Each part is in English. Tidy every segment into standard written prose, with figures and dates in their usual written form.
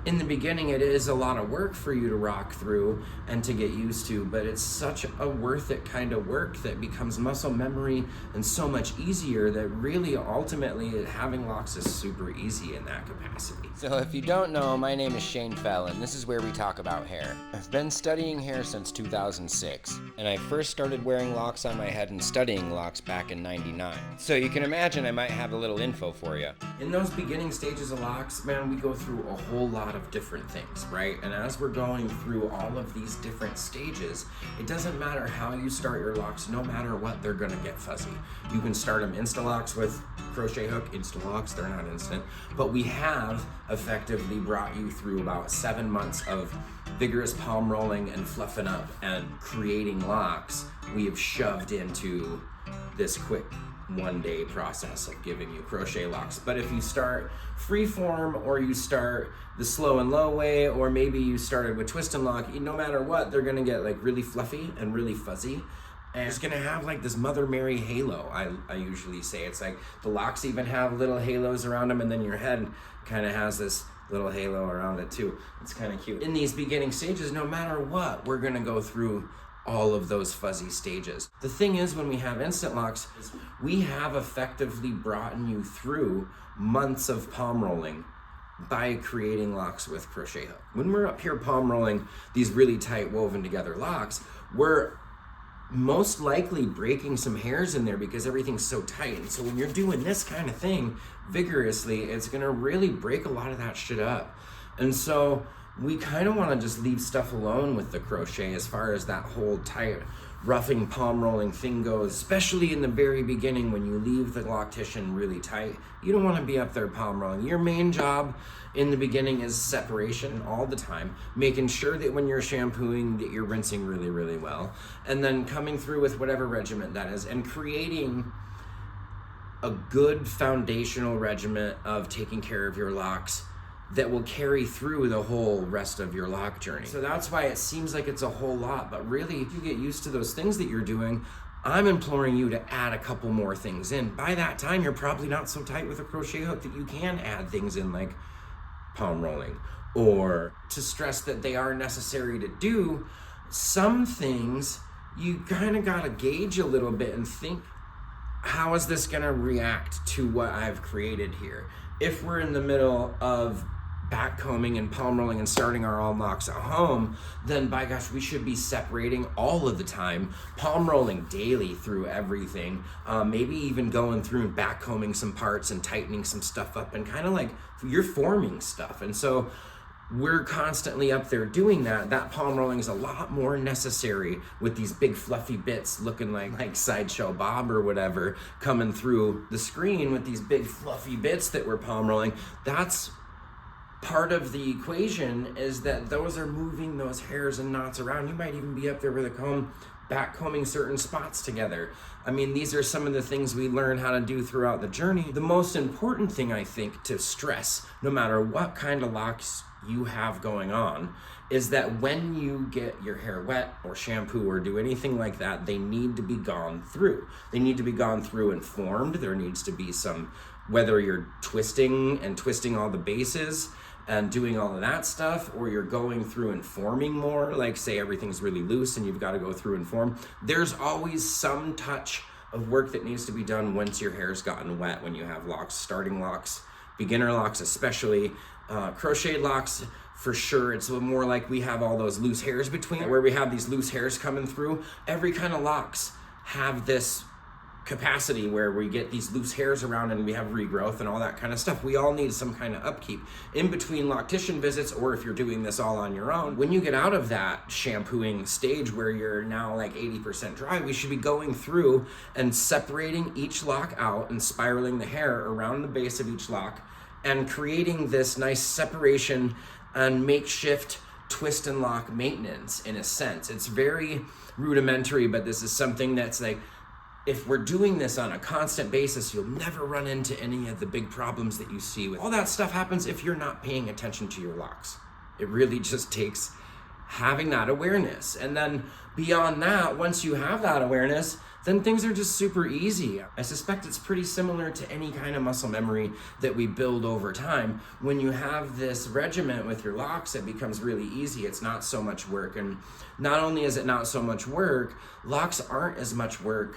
In the beginning, it is a lot of work for you to rock through and to get used to, but it's such a worth it kind of work that becomes muscle memory and so much easier that really ultimately having locks is super easy in that capacity. So if you don't know, my name is Shane Fallon. This is where we talk about hair. I've been studying hair since 2006, and I first started wearing locks on my head and studying locks back in '99. So you can imagine I might have a little info for you. In those beginning stages of locks, man, we go through a whole lot of different things, right? And as we're going through all of these different stages, it doesn't matter how you start your locks, no matter what, they're gonna get fuzzy. You can start them insta-locks with crochet hook, insta-locks, they're not instant, but we have effectively brought you through about 7 months of vigorous palm rolling and fluffing up and creating locks. We have shoved into this quick 1-day process of giving you crochet locks. But if you start freeform, or you start the slow and low way, or maybe you started with twist and lock, no matter what, they're gonna get like really fluffy and really fuzzy. And it's gonna have like this Mother Mary halo, I usually say. It's like the locks even have little halos around them, and then your head kind of has this little halo around it too. It's kind of cute. In these beginning stages, no matter what, we're gonna go through all of those fuzzy stages. The thing is, when we have instant locks, we have effectively brought you through months of palm rolling by creating locks with crochet hook. When we're up here palm rolling these really tight woven together locks, we're most likely breaking some hairs in there because everything's so tight. And so when you're doing this kind of thing vigorously, it's gonna really break a lot of that shit up. And so we kind of want to just leave stuff alone with the crochet as far as that whole tight roughing palm rolling thing goes, especially in the very beginning when you leave the loctician really tight. You don't want to be up there palm rolling. Your main job in the beginning is separation all the time, making sure that when you're shampooing that you're rinsing really, really well, and then coming through with whatever regimen that is and creating a good foundational regimen of taking care of your locks that will carry through the whole rest of your lock journey. So that's why it seems like it's a whole lot, but really, if you get used to those things that you're doing, I'm imploring you to add a couple more things in. By that time, you're probably not so tight with a crochet hook that you can add things in like palm rolling, or to stress that they are necessary to do. Some things you kind of gotta gauge a little bit and think, how is this gonna react to what I've created here? If we're in the middle of back combing and palm rolling and starting our own locks at home, then by gosh, we should be separating all of the time, palm rolling daily through everything, maybe even going through and back combing some parts and tightening some stuff up, and kind of like you're forming stuff. And so we're constantly up there doing that. That palm rolling is a lot more necessary with these big fluffy bits looking like Sideshow Bob or whatever coming through the screen with these big fluffy bits that we're palm rolling. That's part of the equation, is that those are moving those hairs and knots around. You might even be up there with a comb, back combing certain spots together. I mean, these are some of the things we learn how to do throughout the journey. The most important thing, I think, to stress, no matter what kind of locks you have going on, is that when you get your hair wet or shampoo or do anything like that, they need to be gone through. They need to be gone through and formed. There needs to be some, whether you're twisting all the bases and doing all of that stuff, or you're going through and forming more, like say everything's really loose and you've got to go through and form, there's always some touch of work that needs to be done once your hair's gotten wet, when you have locks, starting locks, beginner locks especially, crocheted locks for sure. It's more like we have all those loose hairs between, where we have these loose hairs coming through. Every kind of locks have this capacity where we get these loose hairs around and we have regrowth and all that kind of stuff. We all need some kind of upkeep in between loctician visits, or if you're doing this all on your own. When you get out of that shampooing stage where you're now like 80% dry, we should be going through and separating each lock out and spiraling the hair around the base of each lock and creating this nice separation and makeshift twist and lock maintenance in a sense. It's very rudimentary, but this is something that's like, if we're doing this on a constant basis, you'll never run into any of the big problems that you see with all that stuff. Happens if you're not paying attention to your locks. It really just takes having that awareness. And then beyond that, once you have that awareness, then things are just super easy. I suspect it's pretty similar to any kind of muscle memory that we build over time. When you have this regiment with your locks, it becomes really easy. It's not so much work. And not only is it not so much work, locks aren't as much work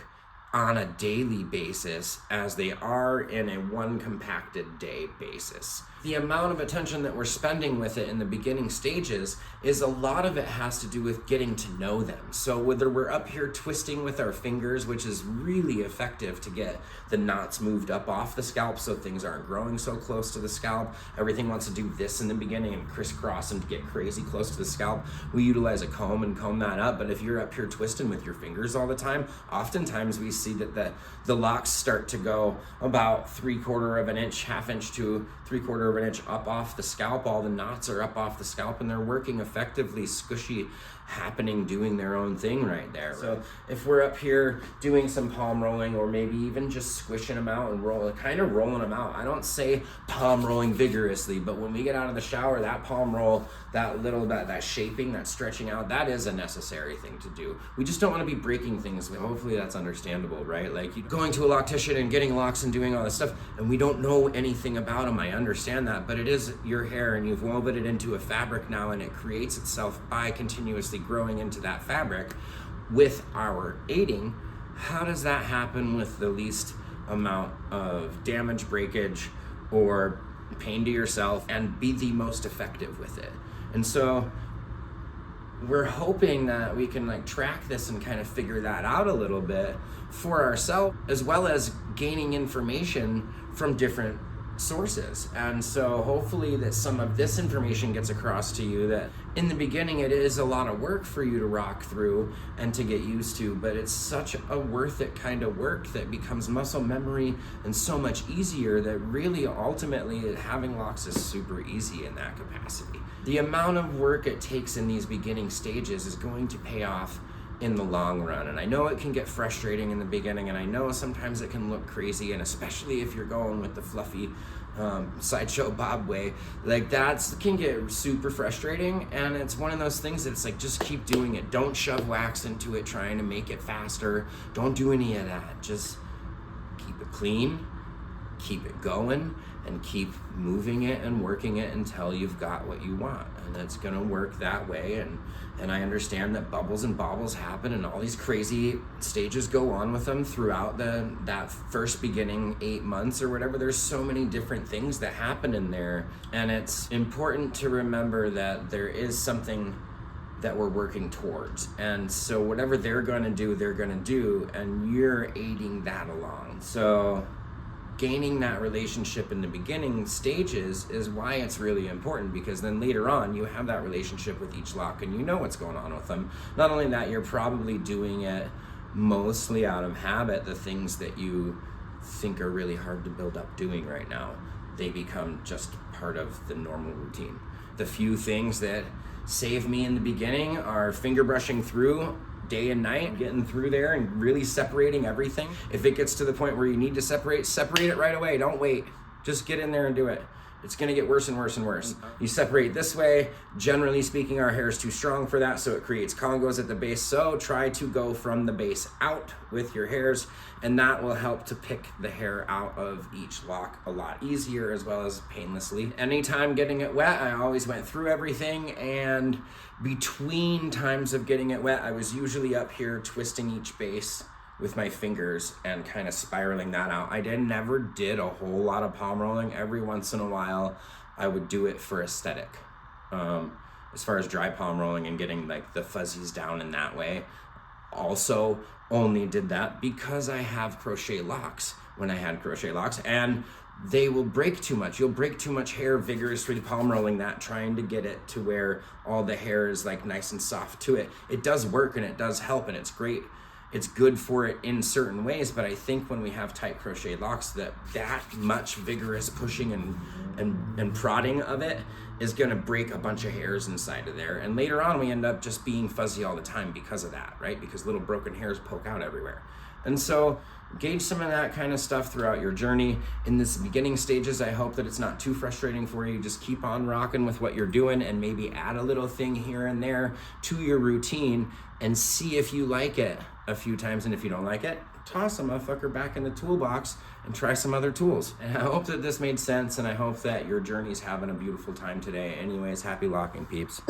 on a daily basis as they are in a one compacted day basis. The amount of attention that we're spending with it in the beginning stages is a lot of it has to do with getting to know them. So whether we're up here twisting with our fingers, which is really effective to get the knots moved up off the scalp so things aren't growing so close to the scalp. Everything wants to do this in the beginning and crisscross and get crazy close to the scalp. We utilize a comb and comb that up, but if you're up here twisting with your fingers all the time, oftentimes we see that the locks start to go about 3/4 of an inch, half inch to 3/4 of an inch up off the scalp. All the knots are up off the scalp and they're working effectively, squishy, happening, doing their own thing right there. So if we're up here doing some palm rolling, or maybe even just squishing them out and rolling them out. I don't say palm rolling vigorously, but when we get out of the shower, that palm roll, that shaping, that stretching out, that is a necessary thing to do. We just don't want to be breaking things. Hopefully that's understandable, right? Like going to a loctician and getting locks and doing all this stuff, and we don't know anything about them. I understand that, but it is your hair and you've woven it into a fabric now, and it creates itself by continuously growing into that fabric with our aiding. How does that happen with the least amount of damage, breakage, or pain to yourself, and be the most effective with it? And so we're hoping that we can track this and kind of figure that out a little bit for ourselves, as well as gaining information from different sources. And so hopefully that some of this information gets across to you, that in the beginning it is a lot of work for you to rock through and to get used to, but it's such a worth it kind of work that becomes muscle memory and so much easier, that really ultimately having locks is super easy in that capacity. The amount of work it takes in these beginning stages is going to pay off in the long run. And I know it can get frustrating in the beginning, and I know sometimes it can look crazy, and especially if you're going with the fluffy sideshow bob way, that can get super frustrating. And it's one of those things that it's just keep doing it. Don't shove wax into it trying to make it faster. Don't do any of that. Just keep it clean, keep it going, and keep moving it and working it until you've got what you want. And it's gonna work that way. And I understand that bubbles and bobbles happen, and all these crazy stages go on with them throughout that first beginning 8 months or whatever. There's so many different things that happen in there, and it's important to remember that there is something that we're working towards. And so whatever they're gonna do, and you're aiding that along. So gaining that relationship in the beginning stages is why it's really important, because then later on you have that relationship with each lock and you know what's going on with them. Not only that, you're probably doing it mostly out of habit. The things that you think are really hard to build up doing right now, they become just part of the normal routine. The few things that save me in the beginning are finger brushing through day and night, getting through there and really separating everything. If it gets to the point where you need to separate it right away. Don't wait. Just get in there and do it. It's gonna get worse and worse and worse. You separate this way. Generally speaking, our hair is too strong for that, so it creates congos at the base. So try to go from the base out with your hairs, and that will help to pick the hair out of each lock a lot easier, as well as painlessly. Anytime getting it wet, I always went through everything, and between times of getting it wet, I was usually up here twisting each base with my fingers and kind of spiraling that out. I never did a whole lot of palm rolling. Every once in a while, I would do it for aesthetic. As far as dry palm rolling and getting the fuzzies down in that way. Also only did that because I have crochet locks when I had crochet locks, and they will break too much. You'll break too much hair vigorously palm rolling that, trying to get it to where all the hair is nice and soft to it. It does work and it does help, and it's great. It's good for it in certain ways, but I think when we have tight crochet locks, that much vigorous pushing and prodding of it is gonna break a bunch of hairs inside of there. And later on, we end up just being fuzzy all the time because of that, right? Because little broken hairs poke out everywhere. And so gauge some of that kind of stuff throughout your journey. In this beginning stages, I hope that it's not too frustrating for you. Just keep on rocking with what you're doing and maybe add a little thing here and there to your routine and see if you like it a few times. And if you don't like it, toss a motherfucker back in the toolbox and try some other tools. And I hope that this made sense, and I hope that your journey's having a beautiful time today. Anyways, happy locking, peeps.